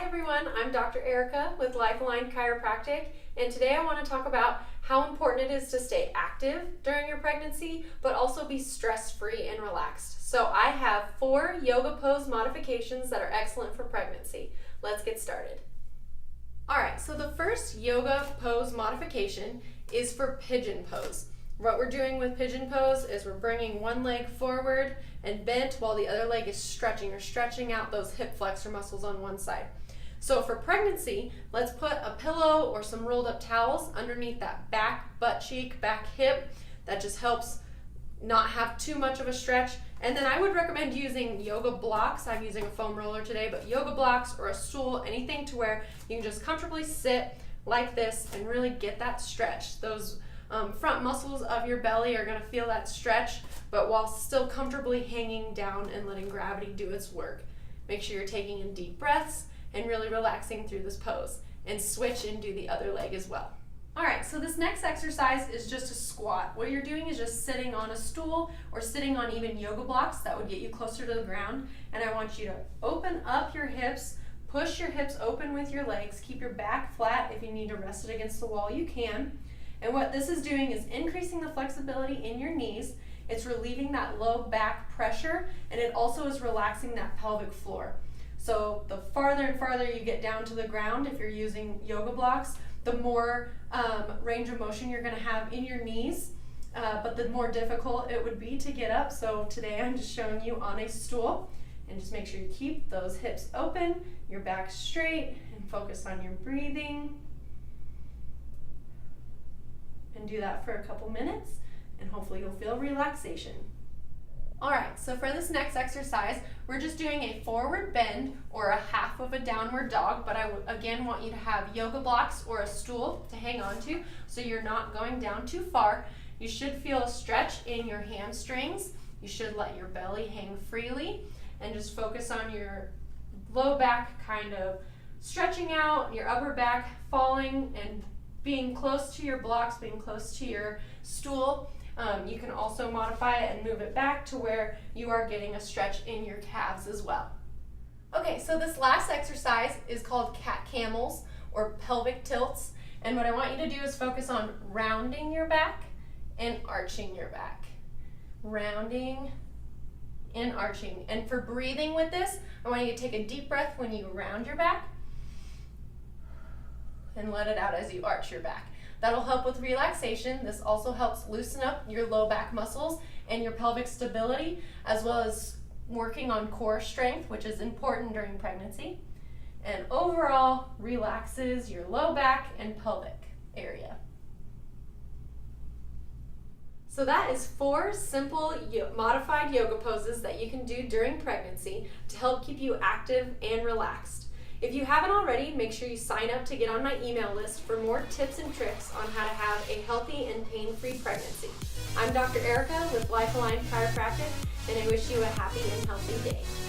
everyone, I'm Dr. Erica with Aligned Chiropractic, and today I want to talk about how important it is to stay active during your pregnancy, but also be stress-free and relaxed. So I have 4 yoga pose modifications that are excellent for pregnancy. Let's get started. Alright, so the first yoga pose modification is for pigeon pose. What we're doing with pigeon pose is we're bringing one leg forward and bent while the other leg is stretching. You're stretching out those hip flexor muscles on one side. So for pregnancy, let's put a pillow or some rolled up towels underneath that back butt cheek, back hip. That just helps not have too much of a stretch. And then I would recommend using yoga blocks. I'm using a foam roller today, but yoga blocks or a stool, anything to where you can just comfortably sit like this and really get that stretch. Those front muscles of your belly are going to feel that stretch, but while still comfortably hanging down and letting gravity do its work. Make sure you're taking in deep breaths and really relaxing through this pose, and switch and do the other leg as well. Alright, so this next exercise is just a squat. What you're doing is just sitting on a stool or sitting on even yoga blocks that would get you closer to the ground, and I want you to open up your hips, push your hips open with your legs, keep your back flat. If you need to rest it against the wall, you can. And what this is doing is increasing the flexibility in your knees. It's relieving that low back pressure, and it also is relaxing that pelvic floor. So the farther and farther you get down to the ground, if you're using yoga blocks, the more range of motion you're going to have in your knees, but the more difficult it would be to get up. So today I'm just showing you on a stool, and just make sure you keep those hips open, your back straight, and focus on your breathing. And do that for a couple minutes, and hopefully you'll feel relaxation. Alright, so for this next exercise, we're just doing a forward bend or a half of a downward dog, but I again want you to have yoga blocks or a stool to hang on to so you're not going down too far. You should feel a stretch in your hamstrings. You should let your belly hang freely and just focus on your low back kind of stretching out, your upper back falling and being close to your blocks, being close to your stool. You can also modify it and move it back to where you are getting a stretch in your calves as well. Okay, so this last exercise is called cat camels or pelvic tilts. And what I want you to do is focus on rounding your back and arching your back. Rounding and arching. And for breathing with this, I want you to take a deep breath when you round your back and let it out as you arch your back. That'll help with relaxation. This also helps loosen up your low back muscles and your pelvic stability, as well as working on core strength, which is important during pregnancy, and overall relaxes your low back and pelvic area. So that is 4 simple modified yoga poses that you can do during pregnancy to help keep you active and relaxed. If you haven't already, make sure you sign up to get on my email list for more tips and tricks on how to have a healthy and pain-free pregnancy. I'm Dr. Erica with Aligned Chiropractic, and I wish you a happy and healthy day.